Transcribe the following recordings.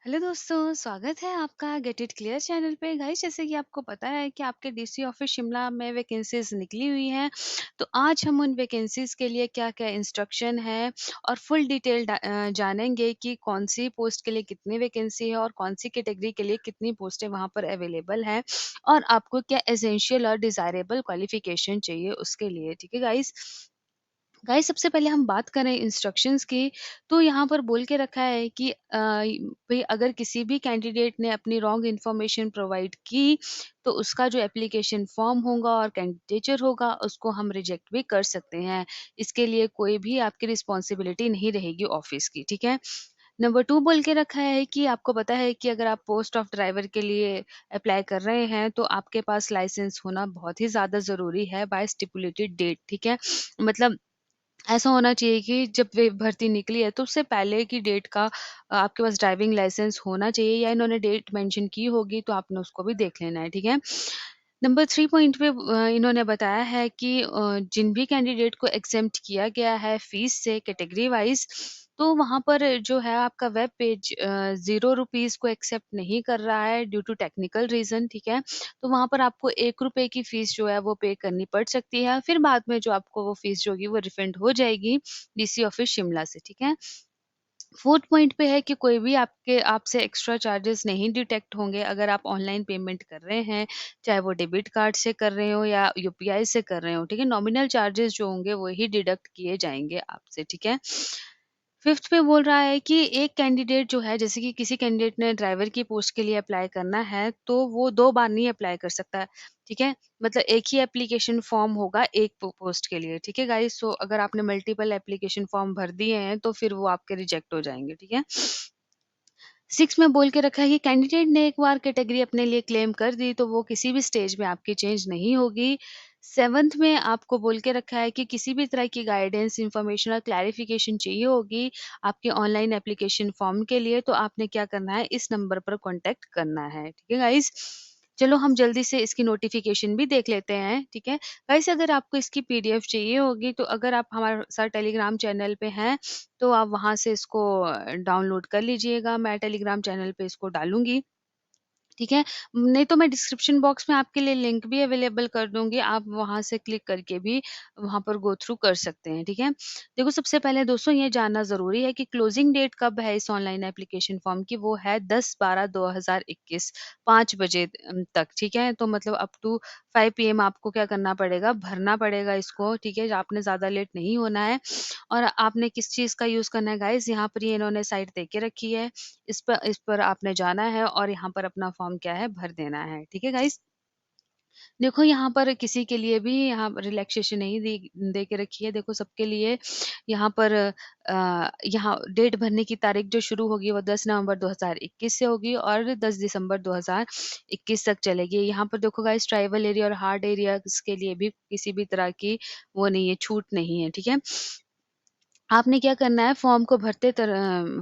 Hello दोस्तों, स्वागत है आपका गेट इट क्लियर चैनल पे। गाइस, जैसे कि आपको पता है कि आपके डीसी ऑफिस शिमला में वैकेंसीज निकली हुई हैं। तो आज हम उन वैकेंसीज के लिए क्या-क्या इंस्ट्रक्शन है और फुल डिटेल जानेंगे कि कौन सी पोस्ट के लिए कितनी वैकेंसी है और कौन सी कैटेगरी के लिए कितनी पोस्टें वहाँ पर अवेलेबल हैं और आपको क्या एसेंशियल और डिज़ायरेबल क्वालिफिकेशन चाहिए उसके लिए, ठीक है गाइस? गाइस, सबसे पहले हम बात करें इंस्ट्रक्शंस की, तो यहाँ पर बोल के रखा है कि भई अगर किसी भी कैंडिडेट ने अपनी रॉन्ग इन्फॉर्मेशन प्रोवाइड की, तो उसका जो एप्लीकेशन फॉर्म होगा और कैंडिडेचर होगा, उसको हम रिजेक्ट भी कर सकते हैं। इसके लिए कोई भी आपकी रिस्पॉन्सिबिलिटी नहीं रहेगी ऑफिस की, ठीक है? नंबर 2 बोल के रखा है कि आपको पता है कि अगर आप पोस्ट ऑफ ड्राइवर के लिए अप्लाई कर रहे हैं, तो आपके पास लाइसेंस होना बहुत ही ज़्यादा ज़रूरी है बाय स्टिपुलेटेड डेट, ठीक है? मतलब ऐसा होना चाहिए कि जब वे भर्ती निकली है तो उससे पहले की डेट का आपके पास ड्राइविंग लाइसेंस होना चाहिए या इन्होंने डेट मेंशन की होगी तो आपने उसको भी देख लेना है, ठीक है? नंबर 3 पॉइंट पे इन्होंने बताया है कि जिन भी कैंडिडेट को एग्ज़ेम्प्ट किया गया है फीस से कैटेगरी वाइज़, तो वहाँ पर जो है आपका वेब पेज ₹0 को एक्सेप्ट नहीं कर रहा है ड्यू टू टेक्निकल रीज़न, ठीक है? तो वहाँ पर आपको ₹1 की फ़ीस जो है वो पे करनी पड़ सकती है, फिर बाद में जो आपको वो फ़ीस जो होगी वो रिफंड हो जाएगी डीसी ऑफ़िस शिमला से, ठीक है? 4th पॉइंट पे है कि कोई भी आपके आपसे एक्स्ट्रा चार्जेस नहीं डिटेक्ट होंगे अगर आप ऑनलाइन पेमेंट कर रहे हैं, चाहे वो डेबिट कार्ड से कर रहे हो या यूपीआई से कर रहे हो, ठीक है? नॉमिनल चार्जेस जो होंगे वो ही डिडक्ट किए जाएँगे आपसे, ठीक है? 5th पे बोल रहा है कि एक कैंडिडेट जो है जैसे कि किसी कैंडिडेट ने ड्राइवर की पोस्ट के लिए अप्लाई करना है, तो वो 2 बार नहीं अप्लाई कर सकता है, ठीक है? मतलब एक ही एप्लीकेशन फॉर्म होगा एक पोस्ट के लिए, ठीक है गाइस? सो अगर आपने मल्टीपल एप्लीकेशन फॉर्म भर दिए हैं, तो फिर वो आपके रिजेक्ट हो जाएँगे, ठीक है? 6 में बोल के रखा है कि कैंडिडेट ने एक बार कैटेगरी अपने लिए क्लेम कर दी, तो वो किसी भी स्टेज में आपकी चेंज नहीं होगी। 7th में आपको बोल के रखा है कि किसी भी तरह की गाइडेंस, इन्फॉर्मेशन और क्लैरिफिकेशन चाहिए होगी आपके ऑनलाइन एप्लीकेशन फॉर्म के लिए, तो आपने क्या करना है, इस नंबर पर कॉन्टैक्ट करना है। ठीक है गाइज़? चलो हम जल्दी से इसकी नोटिफ़िकेशन भी देख लेते हैं, ठीक है? गाइज़, अगर आपको इसकी पीडीएफ चाहिए होगी, तो अगर आप हमारे साथ टेलीग्राम चैनल पे हैं, तो आप वहाँ से इसको डाउनलोड कर लीजिएगा। मैं टेलीग्राम चैनल पे इसको डालूँगी। ठीक है? नहीं तो मैं डिस्क्रिप्शन बॉक्स में आपके लिए लिंक भी अवेलेबल कर दूँगी, आप वहाँ से क्लिक करके भी वहाँ पर गो थ्रू कर सकते हैं, ठीक है? देखो, सबसे पहले दोस्तों ये जानना ज़रूरी है कि क्लोजिंग डेट कब है इस ऑनलाइन एप्लीकेशन फॉर्म की, वो है 10/12/2021 5 बजे तक, ठीक है? तो मतलब अप टू 5 पीएम आपको क्या करना पड़ेगा, भरना पड़ेगा इसको, ठीक है? आपने ज़्यादा लेट नहीं होना है और आपने किस चीज़ का यूज़ करना है गाइज़, यहाँ पर ये इन्होंने साइट दे के रखी है, इस पर आपने जाना है और यहाँ पर अपना फॉर्म क्या है भर देना है। ठीक है गाइज़? देखो, यहाँ पर किसी के लिए भी यहाँ रिलैक्सेशन नहीं दी दे के रखी है। देखो, सबके लिए यहाँ पर यहाँ डेट भरने की तारीख जो शुरू होगी वो 10 नवंबर 2021 से होगी और 10 दिसंबर 2021 तक चलेगी। यहाँ पर देखो गाइज़, ट्राइबल एरिया और हार्ड एरियाज़ के लिए भी किसी भी तरह की वो नहीं है, छूट नहीं है। ठीक है? आपने क्या करना है, फॉर्म को भरते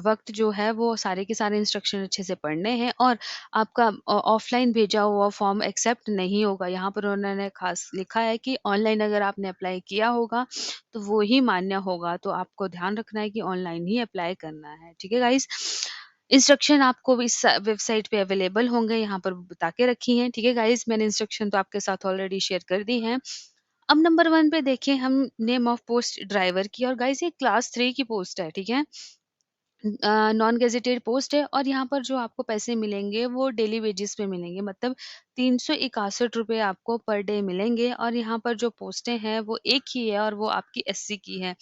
वक़्त जो है वो सारे के सारे इंस्ट्रक्शन अच्छे से पढ़ने हैं और आपका ऑफ़लाइन भेजा हुआ फॉर्म एक्सेप्ट नहीं होगा। यहाँ पर उन्होंने ख़ास लिखा है कि ऑनलाइन अगर आपने अप्लाई किया होगा, तो वो ही मान्य होगा। तो आपको ध्यान रखना है कि ऑनलाइन ही अप्लाई करना है। ठीक है गाइज़? इंस्ट्रक्शन आपको इस वेबसाइट पे अवेलेबल होंगे, यहाँ पर बता के रखी हैं। ठीक है गाइज़? मैंने इंस्ट्रक्शन तो आपके साथ ऑलरेडी शेयर कर दी हैं। अब नंबर 1 पे देखिए हम नेम ऑफ पोस्ट ड्राइवर की और गाइस ये क्लास 3 की पोस्ट है, ठीक है? नॉन गेज़ेटेड पोस्ट है और यहाँ पर जो आपको पैसे मिलेंगे वो डेली वेजेस पे मिलेंगे, मतलब ₹361 आपको पर डे मिलेंगे और यहाँ पर जो पोस्टें हैं वो एक ही है और वो आपकी एससी की है।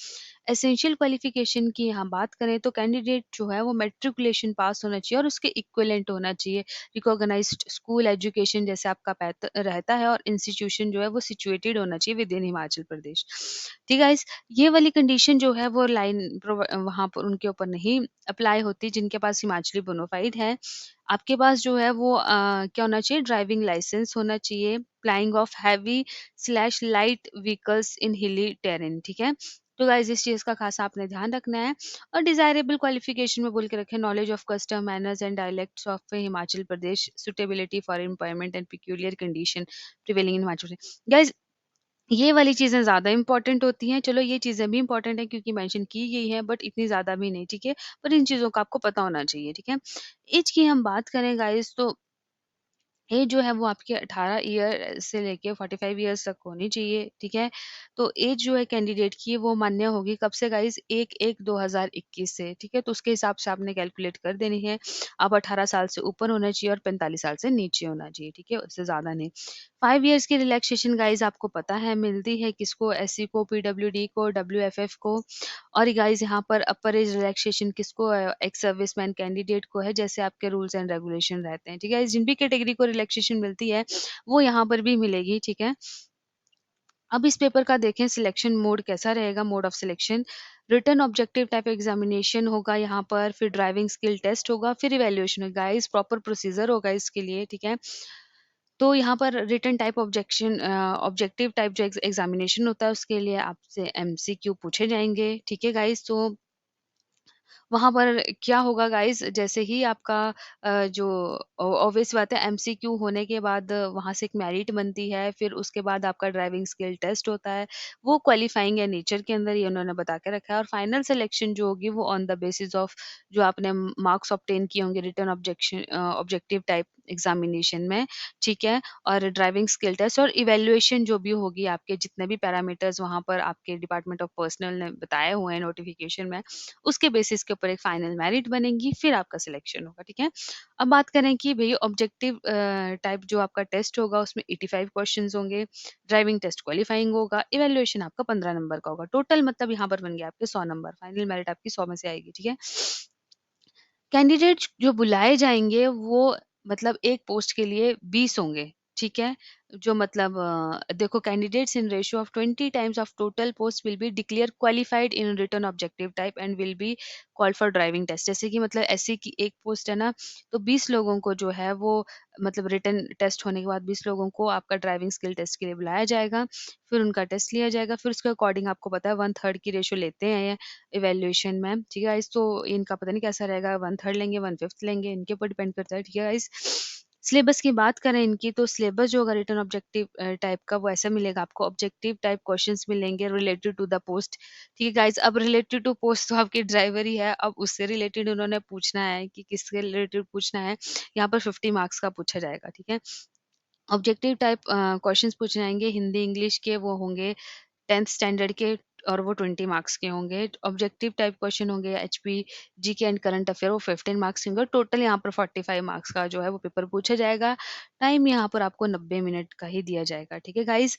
एसेंशियल क्वालिफिकेशन की यहाँ बात करें तो कैंडिडेट जो है वो मैट्रिकुलेशन पास होना चाहिए और उसके इक्विवेलेंट होना चाहिए। रिकॉग्नाइज्ड स्कूल एजुकेशन जैसे आपका रहता है और इंस्टीट्यूशन जो है वो सिचुएटेड होना चाहिए विद इन हिमाचल प्रदेश। ठीक है गाइस, ये वाली कंडीशन जो है वो वहाँ पर उनके ऊपर नहीं अप्लाई होती जिनके पास हिमाचली बोनाफाइड है। आपके पास जो है वो क्या होना चाहिए, ड्राइविंग लाइसेंस होना चाहिए, flying of heavy slash light vehicles इन हिली टेरेन, ठीक है? तो गाइस, इस चीज़ का खासा आपने ध्यान रखना है और डिज़ायरेबल क्वालिफिकेशन में बोल के रखें, knowledge of custom manners and dialects of Himachal Pradesh, suitability for employment and peculiar condition prevailing in Himachal Pradesh. Guys, ये वाली चीज़ें ज़्यादा इम्पोर्टेंट होती हैं। चलो ये चीज़ें भी इम्पोर्टेंट हैं क्योंकि मेंशन की गई हैं, बट इतनी ज़्यादा भी नहीं, ठीक है? पर इन चीज़ों का आपको पता होना चाहिए, ठीक है? ऐज की हम बात करें गाइज़, तो एज जो है वो आपकी 18 ईयर से लेके 45 ईयर्स तक होनी चाहिए, ठीक है? तो एज जो है कैंडिडेट की वो मान्य होगी कब से गाइज़, 1/1/2021 से, ठीक है? तो उसके हिसाब से आपने कैलकुलेट कर देनी है। अब 18 साल से ऊपर होना चाहिए और 45 साल से नीचे होना चाहिए, ठीक है? उससे ज़्यादा नहीं। 5 इयर्स की रिलैक्सेशन गाइज़ आपको पता है मिलती है किसको, एससी को, पीडब्ल्यूडी को, डब्ल्यूएफएफ को, और गाइज़ यहाँ पर अपर एज रिलैक्सेशन किसको एक्स सर्विसमैन कैंडिडेट को है, जैसे आपके रूल्स एंड रेगुलेशन रहते हैं, ठीक है? जिन भी कैटेगरी को रिलैक्सेशन मिलती है, वो यहाँ पर भी मिलेगी, ठीक है? अब इस पेपर का देखें सिलेक्शन मोड कैसा रहेगा, mode of selection, written objective type examination होगा यहाँ पर, फिर ड्राइविंग स्किल टेस्ट होगा, फिर इवैल्यूएशन होगा। गाइस प्रॉपर प्रोसीजर होगा इसके लिए, ठीक है? तो यहाँ पर रिटन टाइप ऑब्जेक्टिव टाइप जो एग्जामिनेशन होता है उसके लिए आपसे एमसीक्यू पूछे जाएँगे, ठीक है गाइस? तो वहाँ पर क्या होगा गाइज़, जैसे ही आपका जो ऑब्वियस बात है एमसीक्यू होने के बाद वहाँ से एक मेरिट बनती है, फिर उसके बाद आपका ड्राइविंग स्किल टेस्ट होता है, वो क्वालिफाइंग है नेचर के अंदर, ये उन्होंने बता के रखा है, और फाइनल सिलेक्शन जो होगी वो ऑन द बेसिस ऑफ जो आपने मार्क्स ऑब्टेन किए होंगे रिटन ऑब्जेक्टिव टाइप एग्जामिनेशन में, ठीक है? और ड्राइविंग स्किल टेस्ट और इवैल्यूएशन जो भी होगी, आपके जितने भी पैरामीटर्स वहाँ पर आपके डिपार्टमेंट ऑफ पर्सनल ने बताए हुए हैं नोटिफिकेशन में, उसके बेसिस के ऊपर एक फाइनल मेरिट बनेगी, फिर आपका सिलेक्शन होगा, ठीक है? अब बात करें कि भई ऑब्जेक्टिव टाइप जो आपका टेस्ट होगा उसमें 85 क्वेश्चन्स होंगे, ड्राइविंग टेस्ट क्वालिफाइंग होगा, इवैल्यूएशन आपका 15 नंबर का होगा। टोटल मतलब यहाँ पर बन गया आपके 100 नंबर, फाइनल मेरिट आपकी 100 में से आएगी, ठीक है? कैंडिडेट जो बुलाए जाएँगे वो मतलब एक पोस्ट के लिए 20 होंगे, ठीक है? जो मतलब देखो candidates in ratio of 20 times of total post will be declare qualified in written objective type and will be called for driving test. जैसे कि मतलब एससी की एक पोस्ट है ना, तो 20 लोगों को जो है वो मतलब रिटन टेस्ट होने के बाद 20 लोगों को आपका ड्राइविंग स्किल टेस्ट के लिए बुलाया जाएगा, फिर उनका टेस्ट लिया जाएगा, फिर उसके अकॉर्डिंग आपको पता है 1/3 की रेशियो लेते हैं ये इवैल्यूएशन में, ठीक है गाइस? तो इनका पता नहीं कैसा रहेगा, 1/3 लेंगे, 1/5 लेंगे, इनके ऊपर डिपेंड करता है, ठीक है गाइस? सिलेबस की बात करें इनकी, तो सिलेबस जो होगा रिटन ऑब्जेक्टिव टाइप का वो ऐसा मिलेगा आपको, ऑब्जेक्टिव टाइप क्वेश्चंस मिलेंगे रिलेटेड टू द पोस्ट, ठीक है गाइस? अब रिलेटेड टू पोस्ट तो आपकी ड्राइवर ही है, अब उससे रिलेटेड उन्होंने पूछना है कि किसके रिलेटेड पूछना है, यहाँ पर 50 मार्क्स का पूछा जाएगा, ठीक है? ऑब्जेक्टिव टाइप क्वेश्चंस पूछे जाएँगे, हिंदी, इंग्लिश के वो होंगे 10th स्टैंडर्ड के, और वो 20 मार्क्स के होंगे। ऑब्जेक्टिव टाइप क्वेश्चन होंगे HP, GK and current affair, वो 15 मार्क्स के होंगे। टोटल यहाँ पर 45 मार्क्स का जो है वो पेपर पूछा जाएगा। टाइम यहाँ पर आपको 90 मिनट का ही दिया जाएगा, ठीक है गाइज़?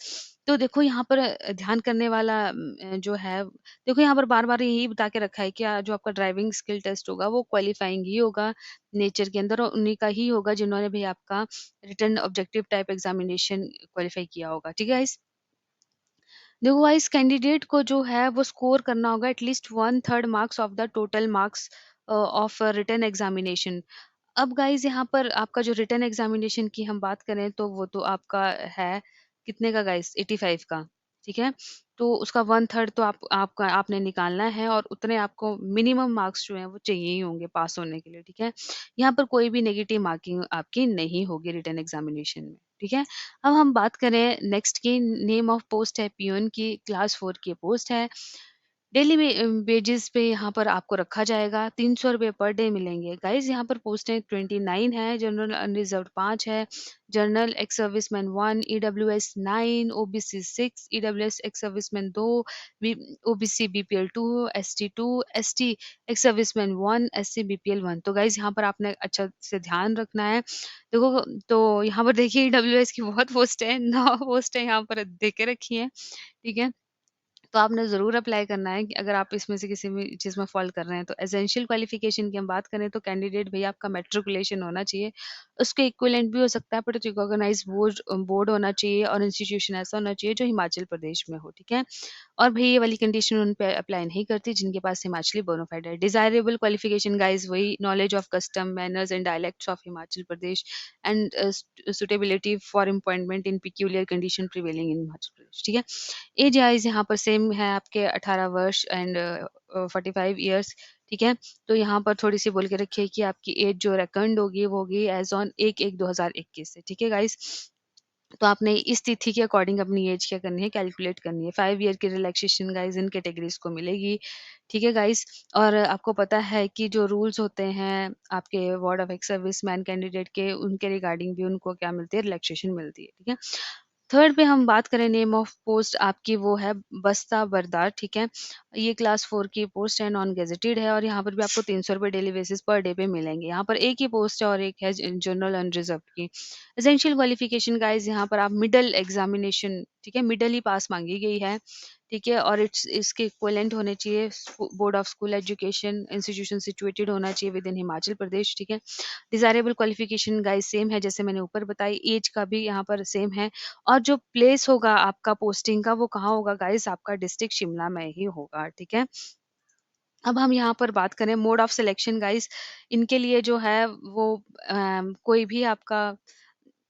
तो देखो यहाँ पर ध्यान करने वाला जो है, देखो यहाँ पर बार-बार यही बता के रखा है कि जो आपका ड्राइविंग स्किल टेस्ट होगा वो क्वालिफाइंग ही होगा नेचर के अंदर, और उन्हीं का ही होगा जिन्होंने भी आपका written objective type examination qualify किया होगा, ठीक है गाइज़? देखो गाइस कैंडिडेट को जो है वो स्कोर करना होगा at least 1/3 marks of the total marks of written examination. अब गाइस यहाँ पर आपका जो रिटन एग्जामिनेशन की हम बात करें तो वो तो आपका है कितने का गाइस, 85 का, ठीक है? तो उसका 1/3 तो आपका आपने निकालना है, और उतने आपको मिनिमम मार्क्स जो हैं वो चाहिए ही होंगे पास होने के लिए, ठीक है? यहाँ पर कोई भी नेगेटिव मार्किंग आपकी नहीं होगी रिटन एग्जामिनेशन में, ठीक है? अब हम बात करें नेक्स्ट की, नेम ऑफ पोस्ट है पियून की, क्लास 4 की पोस्ट है। डेली वेजेस पे यहाँ पर आपको रखा जाएगा, ₹300 पर डे मिलेंगे। गाइज़ यहाँ पर पोस्टें 29 है, जनरल अनरिज़र्व्ड 5 है, general ex serviceman 1, EWS 9, OBC 6, EWS ex serviceman 2, B OBC BPL 2, ST 2, ST ex serviceman 1, SC BPL 1। तो गाइज़ यहाँ पर आपने अच्छा से ध्यान रखना है। देखो तो यहाँ पर देखिए ईडब्ल्यूएस की बहुत पोस्ट है, 9 पोस्टें यहाँ पर दे के रखी हैं, ठीक है? तो आपने ज़रूर अप्लाई करना है कि अगर आप इसमें से किसी भी चीज़ में फ़ॉल कर रहे हैं। तो एसेंशियल क्वालिफ़िकेशन की हम बात करें तो कैंडिडेट भैया आपका मैट्रिकुलेशन होना चाहिए। उसके इक्विवेलेंट भी हो सकता है, बट रिकॉग्नाइज़्ड बोर्ड होना चाहिए, और इंस्टीट्यूशन ऐसा होना चाहिए जो हिमाचल प्रदेश में हो, ठीक है? और भई ये वाली कंडीशन उन पे अप्लाई नहीं करती जिनके पास हिमाचली बोनाफाइड है। डिज़ायरेबल क्वालिफ़िकेशन गाइज़ वही knowledge of custom, manners and dialects of Himachal Pradesh and suitability for appointment in peculiar condition prevailing in Himachal Pradesh, ठीक है? एज वाइज़ यहाँ पर सेम है आपके 18 वर्ष एंड 45 इयर्स, ठीक है? तो यहाँ पर थोड़ी-सी बोल के रखिए कि आपकी एज जो रिकमेंड होगी वो होगी एज़ ऑन 1/1/2021 से, ठीक है गाइज़? तो आपने इस तिथि के अकॉर्डिंग अपनी एज क्या करनी है, कैलकुलेट करनी है। 5 ईयर की रिलैक्सेशन गाइज़ इन कैटेगरीज़ को मिलेगी, ठीक है गाइज़? और आपको पता है कि जो रूल्स होते हैं आपके ward of ex serviceman candidate के, उनके रिगार्डिंग भी उनको क्या मिलती है, रिलैक्सेशन मिलती है, ठीक है? थर्ड पे हम बात करें नेम ऑफ पोस्ट आपकी वो है बस्ता बरदार, ठीक है? ये क्लास 4 की पोस्ट है, नॉन गेजेटेड है और यहाँ पर भी आपको ₹300 डेली बेसिस पर डे पे मिलेंगे। यहाँ पर एक ही पोस्ट है और एक है जनरल अनरिजर्व्ड की। एसेंशियल क्वालिफिकेशन गाइज़ यहाँ पर आप मिडल एग्ज़ामिनेशन, ठीक है? मिडल ही पास माँगी गई है, ठीक है? और इसके इक्विवेलेंट होने चाहिए board of school education institution situated होना चाहिए विद इन हिमाचल प्रदेश, ठीक है? डिज़ायरेबल क्वालिफिकेशन गाइज़ सेम है जैसे मैंने ऊपर बताई, ऐज का भी यहाँ पर सेम है और जो प्लेस होगा आपका पोस्टिंग का वो कहाँ होगा गाइज़, आपका डिस्ट्रिक्ट शिमला में ही होगा, ठीक है? अब हम यहाँ पर बात करें मोड ऑफ सिलेक्शन गाइज़, इनके लिए जो है वो कोई भी आपका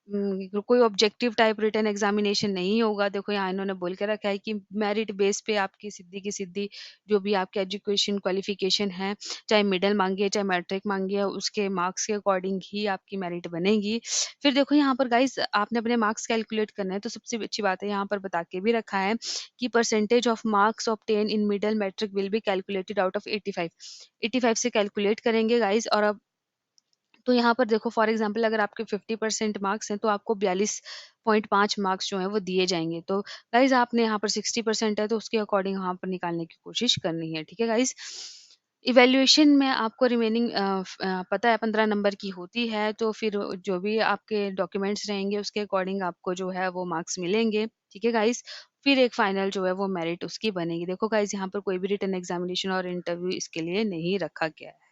कोई ऑब्जेक्टिव टाइप रिटन एग्जामिनेशन नहीं होगा। देखो यहाँ इन्होंने बोल के रखा है कि मेरिट बेस पे आपकी सीधी की सीधी जो भी आपकी एजुकेशन क्वालिफिकेशन है, चाहे मिडल माँगी है, चाहे मैट्रिक माँगी है, उसके मार्क्स के अकॉर्डिंग ही आपकी मेरिट बनेगी। फिर देखो यहाँ पर गाइज़ आपने अपने मार्क्स कैलकुलेट करने हैं, तो सबसे अच्छी बात है यहाँ पर बता के भी रखा है कि percentage of marks obtain in middle matric will be calculated out of 85। 85 से कैलकुलेट करेंगे गाइज़ और अब तो यहाँ पर देखो फॉर एग्जांपल अगर आपके 50% मार्क्स हैं तो आपको 42.5 मार्क्स जो हैं वो दिए जाएँगे। तो गाइज़ आपने यहाँ पर 60% है तो उसके अकॉर्डिंग यहाँ पर निकालने की कोशिश करनी है, ठीक है गाइज़? इवैल्यूएशन में आपको रिमेनिंग पता है 15 नंबर की होती है, तो फिर जो भी आपके डॉक्यूमेंट्स रहेंगे उसके अकॉर्डिंग आपको जो है वो मार्क्स मिलेंगे, ठीक है गाइज़? फिर एक फाइनल जो है वो मेरिट उसकी बनेगी। देखो गाइज़ यहाँ पर कोई भी रिटन एग्ज़ामिनेशन और इंटरव्यू इसके लिए नहीं रखा गया है।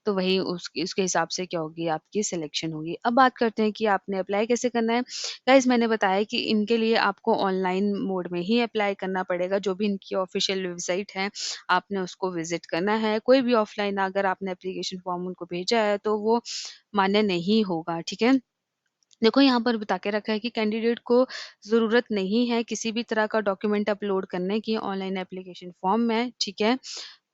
तो वही उसके हिसाब से क्या होगी आपकी सिलेक्शन होगी। अब बात करते हैं कि आपने अप्लाई कैसे करना है। गाइज़ मैंने बताया कि इनके लिए आपको ऑनलाइन मोड में ही अप्लाई करना पड़ेगा, जो भी इनकी ऑफ़िशियल वेबसाइट है, आपने उसको विज़िट करना है। कोई भी ऑफ़लाइन अगर आपने एप्लीकेशन फ़ॉर्म उनको भेजा है, तो वो मान्य नहीं होगा, ठीक है? देखो यहाँ पर बता के रखा है कि कैंडिडेट को ज़रूरत नहीं है किसी भी तरह का डॉक्यूमेंट अपलोड करने की ऑनलाइन एप्लीकेशन फ़ॉर्म में, ठीक है?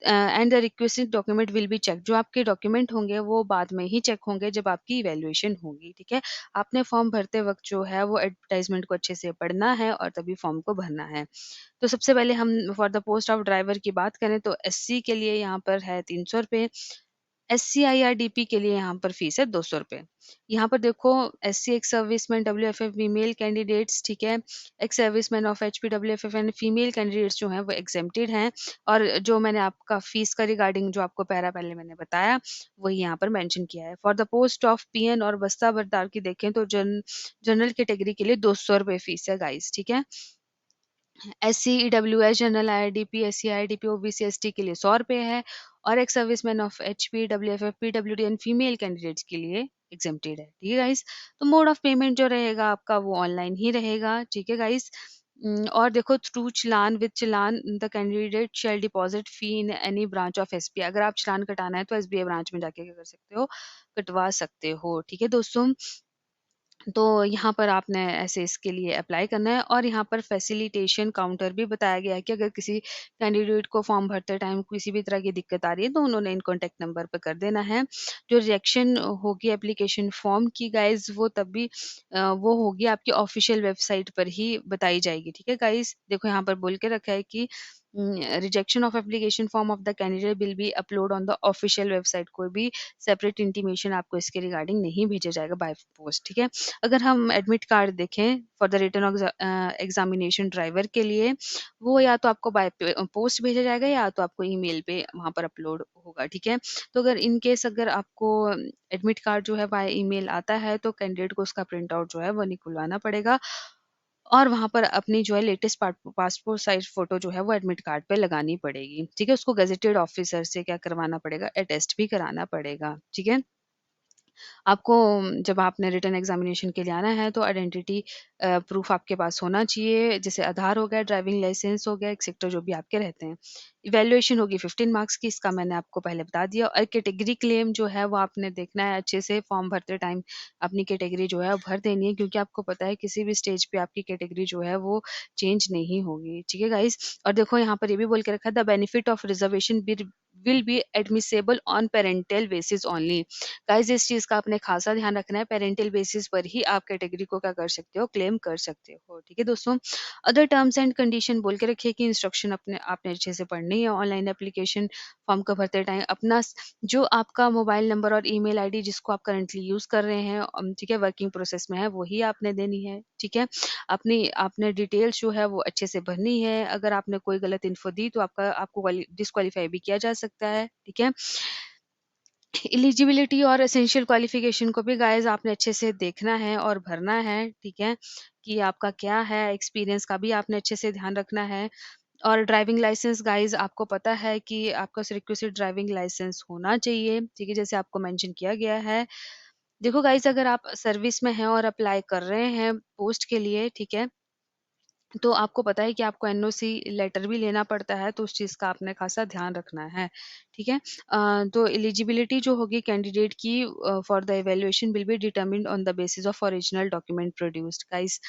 And the requested document will be check जो आपके डॉक्यूमेंट होंगे वो बाद में ही चेक होंगे जब आपकी इवैल्यूएशन होगी, ठीक है? आपने फॉर्म भरते वक़्त जो है वो एडवर्टाइज़मेंट को अच्छे से पढ़ना है और तभी फॉर्म को भरना है। तो सबसे पहले हम for the post of driver की बात करें तो एससी के लिए यहाँ पर है ₹300, एससी-आईआरडीपी के लिए यहाँ पर फीस है ₹200। यहाँ पर देखो SC ex serviceman WFF female candidates, ठीक है? Ex serviceman of HPWFF and female candidates जो हैं वो एग्जेम्प्टेड हैं और जो मैंने आपका फीस का रिगार्डिंग जो आपको पैरा पहले मैंने बताया, वही यहाँ पर मेंशन किया है। For the post of PN और बस्ता बरदार की देखें तो जनरल कैटेगरी के लिए ₹200 फीस है गाइस, ठीक है? SC, EWS, general IRDP, SC, IRDP, OBC, ST के लिए ₹100 है और ex serviceman of HP, WFF, PWD and female candidates के लिए एग्जेम्प्टेड है। ठीक है गाइस? तो मोड ऑफ पेमेंट जो रहेगा आपका वो ऑनलाइन ही रहेगा। ठीक है गाइस? और देखो through challan with challan the candidate shell deposit fee in any branch of SBI. अगर आप चालान कटाना है तो एसबीआई ब्रांच में जाके क्या कर सकते हो, कटवा सकते हो। ठीक है दोस्तों? तो यहाँ पर आपने ऐसे इसके लिए अप्लाई करना है और यहाँ पर फैसिलिटेशन काउंटर भी बताया गया है कि अगर किसी कैंडिडेट को फॉर्म भरते टाइम किसी भी तरह की दिक्कत आ रही है तो उन्होंने इन कॉन्टैक्ट नंबर पर कर देना है। जो रिजेक्शन होगी एप्लीकेशन फॉर्म की गाइज़ वो तब भी वो होगी आपकी ऑफ़िशियल वेबसाइट पर ही बताई जाएगी, ठीक है गाइज़? देखो यहाँ पर बोल के रखा है कि rejection of application form of the candidate will be upload on the official website. कोई भी सेपरेट इंटीमेशन आपको इसके रिगार्डिंग नहीं भेजा जाएगा बाय पोस्ट, ठीक है? अगर हम एडमिट कार्ड देखें for the written examination driver के लिए, वो या तो आपको बाय पोस्ट भेजा जाएगा या तो आपको ईमेल पे वहाँ पर अपलोड होगा, ठीक है? तो अगर इन केस अगर आपको एडमिट कार्ड जो है बाय ईमेल आता है तो कैंडिडेट को उसका प्रिंट आउट जो है वो निकलवाना पड़ेगा और वहाँ पर अपनी जो है लेटेस्ट पासपोर्ट साइज़ फ़ोटो जो है वो एडमिट कार्ड पे लगानी पड़ेगी, ठीक है? उसको गेज़ेटेड ऑफ़िसर से क्या करवाना पड़ेगा, अटेस्ट भी कराना पड़ेगा, ठीक है? आपको जब आपने रिटन एग्ज़ामिनेशन के लिए आना है तो आइडेंटिटी प्रूफ़ आपके पास होना चाहिए, जैसे आधार हो गया, ड्राइविंग लाइसेंस हो गया, एटसेक्टर जो भी आपके रहते हैं। इवैल्यूएशन होगी 15 मार्क्स की, इसका मैंने आपको पहले बता दिया और कैटेगरी क्लेम जो है वो आपने देखना है अच्छे से फॉर्म भरते टाइम अपनी कैटेगरी जो है वो भर देनी है क्योंकि आपको पता है किसी भी स्टेज पे आपकी कैटेगरी जो है वो चेंज नहीं होगी, ठीक है गाइज़? और देखो यहाँ पर ये भी बोल के रखा है the benefit of reservation will be admissible on parental basis only. Guys इस चीज़ का आपने खासा ध्यान रखना है, पेरेंटल बेसिस पर ही आप कैटेगरी को क्या कर सकते हो, क्लेम कर सकते हो। ठीक है दोस्तों? अदर टर्म्स एंड कंडीशन बोल के रखिए कि इंस्ट्रक्शन अपने आपने अच्छे से पढ़नी है। ऑनलाइन एप्लीकेशन फॉर्म को भरते टाइम अपना जो आपका मोबाइल नंबर और ईमेल आईडी जिसको आप करंटली यूज़ कर रहे हैं, ठीक है, वर्किंग प्रोसेस में है, वही आपने देनी है। ठीक है? अपनी आपने डिटेल्स जो है वो अच्छे से भरनी है। अगर आपने कोई गलत इन्फो दी तो आपको डिस्क्वालीफाई भी किया जा सकता है। ठीक है? एलिजिबिलिटी और एसेंशियल क्वालिफिकेशन को भी गाइस आपने अच्छे से देखना है और भरना है। ठीक है? कि आपका क्या है, एक्सपीरियंस का भी आपने अच्छे से ध्यान रखना है। और ड्राइविंग लाइसेंस गाइस आपको पता है कि आपका रिक्विजिट ड्राइविंग लाइसेंस होना चाहिए। ठीक है? जैसे आपको मेंशन किया गया है। देखो गाइस अगर आप सर्विस में हैं और अप्लाई कर रहे हैं पोस्ट के लिए, ठीक है? तो आपको पता है कि आपको एनओसी लेटर भी लेना पड़ता है, तो उस चीज़ का आपने खासा ध्यान रखना है। ठीक है? तो एलिजिबिलिटी जो होगी कैंडिडेट की for the evaluation will be determined on the basis of original document produced. Guys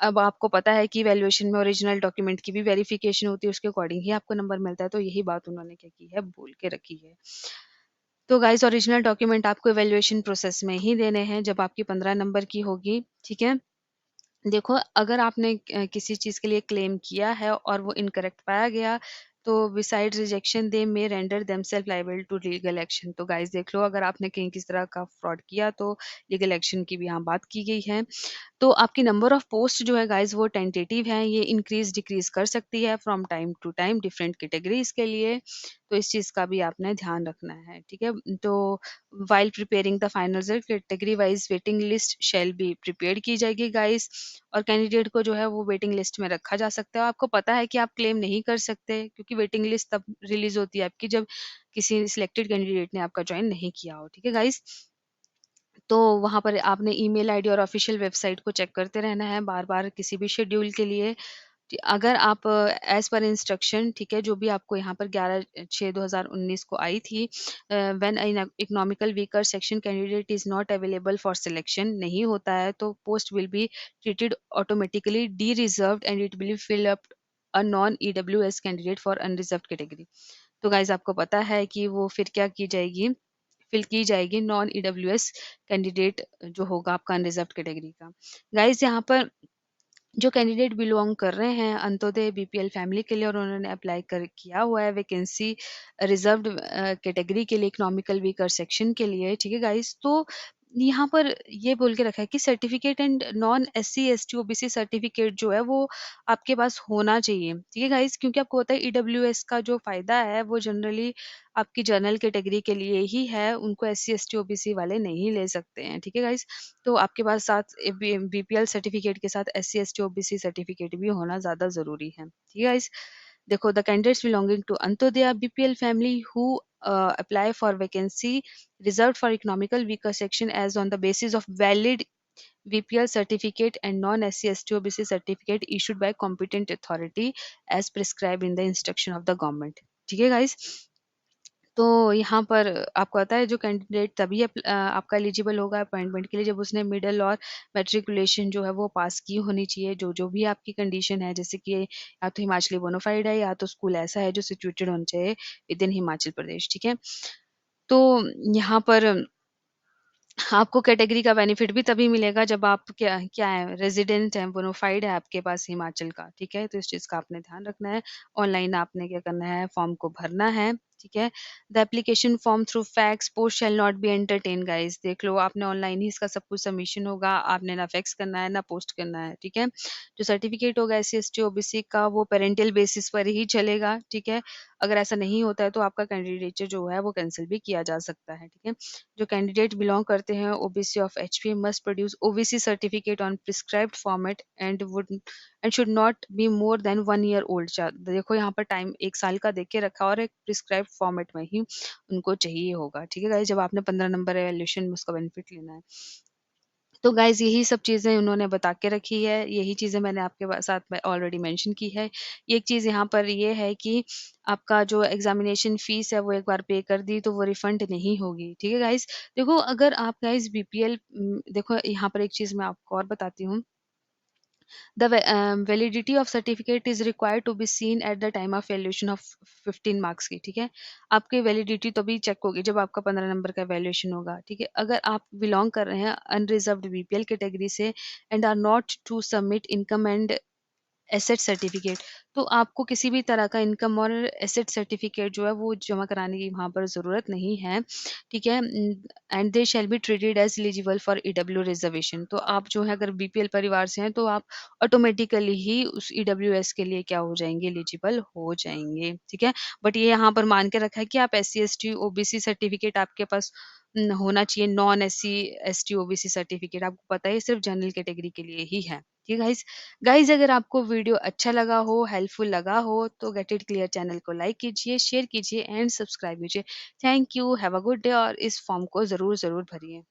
अब आपको पता है कि इवैल्यूएशन में ओरिजिनल डॉक्यूमेंट की भी वेरिफिकेशन होती है, उसके अकॉर्डिंग ही आपको नंबर मिलता है, तो यही बात उन्होंने क्या की है, बोल के रखी है। तो गाइस ओरिजिनल डॉक्यूमेंट आपको इवैल्यूएशन प्रोसेस में ही देने हैं जब आपकी 15 नंबर की होगी। ठीक है? देखो, अगर आपने किसी चीज़ के लिए क्लेम किया है और वो इनकरेक्ट पाया गया, तो besides rejection they may render themselves liable to legal action. तो गाइस देख लो, अगर आपने कहीं किसी तरह का फ्रॉड किया तो लीगल एक्शन की भी यहाँ बात की गई है। तो आपकी नंबर ऑफ पोस्ट जो है गाइस वो टेंटेटिव है, ये इंक्रीज डिक्रीज कर सकती है from time to time different categories के लिए। तो इस चीज़ का भी आपने ध्यान रखना है। ठीक है? तो while preparing the final result category wise waiting list shall be prepared की जाएगी गाइस, और कैंडिडेट को जो है वो वेटिंग लिस्ट में रखा जा सकता है। आपको पता है कि आप क्लेम नहीं कर सकते क्योंकि वेटिंग लिस्ट तब रिलीज होती है आपकी जब किसी सिलेक्टेड कैंडिडेट ने आपका ज्वाइन नहीं किया हो। ठीक है गाइस? तो वहाँ पर आपने ईमेल आईडी और ऑफिशियल वेबसाइट को चेक करते रहना है बार-बार किसी भी शेड्यूल के लिए। अगर आप एज़ पर इंस्ट्रक्शन, ठीक है, जो भी आपको यहाँ पर 11/6/2019 को आई थी, when an economical weaker section candidate is not available for selection, नहीं होता है तो post will be treated automatically de reserved and it will fill up a non EWS candidate for unreserved category. तो गाइस आपको पता है कि वो फिर क्या की जाएगी, फिल की जाएगी नॉन ईडब्ल्यूएस कैंडिडेट जो होगा आपका अनरिजर्व्ड कैटेगरी का। गाइस यहाँ पर जो कैंडिडेट बिलोंग कर रहे हैं अंत्योदय बीपीएल फैमिली के लिए और उन्होंने अप्लाई कर किया हुआ है वैकेंसी रिजर्व्ड कैटेगरी के लिए, इकोनॉमिकल वीकर सेक्शन के लिए, ठीक है गाइस? तो यहाँ पर ये बोल के रखा है कि certificate and non SC ST OBC certificate जो है वो आपके पास होना चाहिए। ठीक है गाइस? क्योंकि आपको पता है ईडब्ल्यूएस का जो फायदा है वो जनरली आपकी जनरल कैटेगरी के लिए ही है, उनको एससी एसटी ओबीसी वाले नहीं ले सकते हैं। ठीक है गाइस? तो आपके पास साथ बीपीएल सर्टिफिकेट के साथ एससी एसटी ओबीसी सर्टिफिकेट भी होना ज़्यादा ज़रूरी है। ठीक है गाइस? देखो, the candidates belonging to Antyodaya BPL family who apply for vacancy reserved for economical weaker section as on the basis of valid VPL certificate and non-SC ST OBC certificate issued by competent authority as prescribed in the instruction of the government। ठीक है guys? तो यहाँ पर आपको पता है जो candidate तभी आपका एलिजिबल होगा अपॉइंटमेंट के लिए जब उसने मिडल और मैट्रिकुलेशन जो है वो पास की होनी चाहिए। जो भी आपकी कंडीशन है, जैसे कि या तो हिमाचली बोनाफाइड है या तो स्कूल ऐसा है जो सिचुएटेड होना चाहिए विद इन हिमाचल प्रदेश। ठीक है? तो यहाँ पर आपको कैटेगरी का बेनिफिट भी तभी मिलेगा जब आप क्या क्या है, रेजिडेंट हैं, बोनाफाइड है आपके पास हिमाचल का। ठीक है? तो इस चीज़ का आपने ध्यान रखना है। ऑनलाइन आपने क्या करना है, फॉर्म को भरना है। ठीक है? The application form through fax post shall not be entertain. Guys देख लो, आपने ऑनलाइन ही इसका सब कुछ सबमिशन होगा, आपने ना फैक्स करना है ना पोस्ट करना है। ठीक है? जो सर्टिफिकेट होगा एससी एसटी ओबीसी का वो पेरेंटल बेसिस पर ही चलेगा। ठीक है? अगर ऐसा नहीं होता है तो आपका कैंडिडेचर जो है वो कैंसिल भी किया जा सकता है। ठीक है? जो कैंडिडेट बिलोंग करते हैं OBC of HP must produce OBC certificate on prescribed format and should not be more than 1 year old. देखो यहाँ पर टाइम 1 साल का देख के रखा और एक प्रिस्क्राइब्ड फॉर्मेट में ही उनको चाहिए होगा। ठीक है गाइस? जब आपने 15 नंबर एवैल्यूएशन में उसका बेनिफिट लेना है। तो गाइज़ यही सब चीज़ें उन्होंने बता के रखी है, यही चीज़ें मैंने आपके साथ में ऑलरेडी मेंशन की है। एक चीज़ यहाँ पर ये है कि आपका जो एग्ज़ामिनेशन फ़ीस है वो एक बार पे कर दी तो वो रिफ़ंड नहीं होगी। ठीक है गाइज़? देखो, अगर आप गाइज़ बीपीएल देखो यहाँ पर एक चीज़ मैं आपको और बताती हूँ The validity of certificate is required to be seen at the time of valuation of 15 marks की, ठीक है। आपकी वैलिडिटी तभी चेक होगी जब आपका 15 नंबर का वैल्यूएशन होगा, ठीक है। अगर आप बिलोंग कर रहे हैं अनरिजर्व्ड बीपीएल कैटेगरी से and are not to submit income and asset certificate, तो आपको किसी भी तरह का इनकम और एसेट सर्टिफिकेट जो है वो जमा कराने की वहाँ पर ज़रूरत नहीं है, ठीक है। And they shall be treated as eligible for EW reservation. तो आप जो है अगर बीपीएल परिवार से हैं तो आप ऑटोमेटिकली ही उस ईडब्ल्यूएस के लिए क्या हो जाएंगे, एलिजिबल हो जाएंगे, ठीक है। बट ये यहाँ पर मान के रखा है कि आप S C S T OBC certificate आपके पास होना चाहिए। Non S C S T OBC certificate आपको पता है सिर्फ जनरल कैटेगरी के लिए ही है, ठीक है गाइस। गाइज अगर आपको वीडियो अच्छा लगा हो, हेल्पफुल लगा हो तो गेट इट क्लियर चैनल को लाइक कीजिए, शेयर कीजिए एंड सब्सक्राइब कीजिए। Thank you, have a good day और इस फॉर्म को ज़रूर भरिए।